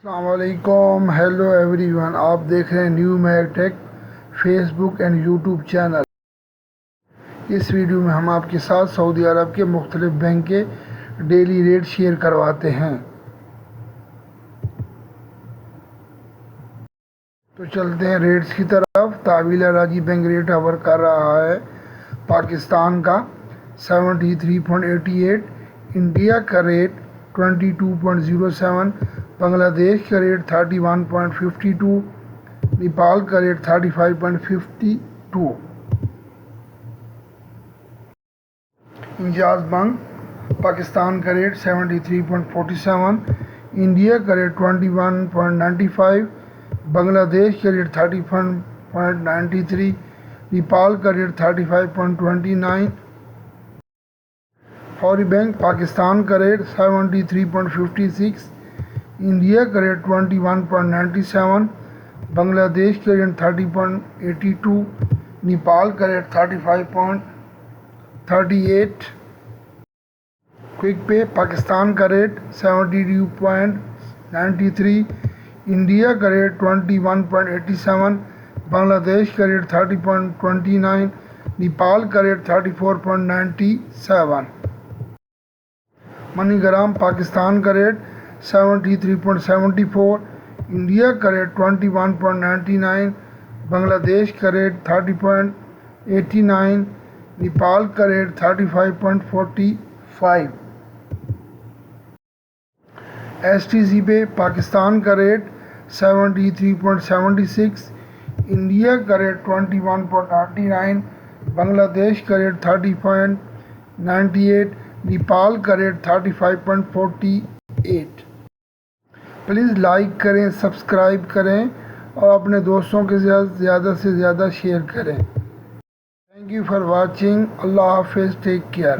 السلام علیکم، hello every one. آپ دیکھ رہے ہیں New Mag Tech Facebook and YouTube channel. اس ویڈیو میں ہم آپ کے ساتھ سعودی عرب کے مختلف بینک کے ڈیلی ریٹ شیئر کرواتے ہیں. تو چلتے ہیں ریٹس کی طرف. تحویلہ راجی بینک ریٹ آور کر رہا ہے پاکستان کا 73.88، انڈیا کا ریٹ 22.07، بنگلہ دیش کا ریٹ 31.52، نیپال کا ریٹ 35.52. انجاز بینک پاکستان کا ریٹ 73.47، انڈیا کا ریٹ 21.95، بنگلہ دیش کا ریٹ 30.93، نیپال کا ریٹ 35.29. فوری بینک پاکستان کا ریٹ 73.56، انڈیا کا ریٹ 21.97، بنگلہ دیش کا ریٹ 30.82، نیپال کا ریٹ 35.38. کوئک پے پاکستان کا ریٹ 72.93، انڈیا کا ریٹ 21.87، بنگلہ دیش کا ریٹ 30.29، نیپال کا ریٹ 34.97. منی گرام پاکستان کا ریٹ 73.74، انڈیا کا ریٹ 21.99، بنگلہ دیش کا ریٹ 30.89، نیپال کا ریٹ 35.45. ایس ٹی سی پے پاکستان کا ریٹ 73.76، انڈیا کا ریٹ 21.99، بنگلہ دیش کا ریٹ 30.98، نیپال کا ریٹ 35.48. پلیز لائک کریں، سبسکرائب کریں اور اپنے دوستوں کے ساتھ زیادہ سے زیادہ شیئر کریں. Thank you for watching. اللہ حافظ. Take care.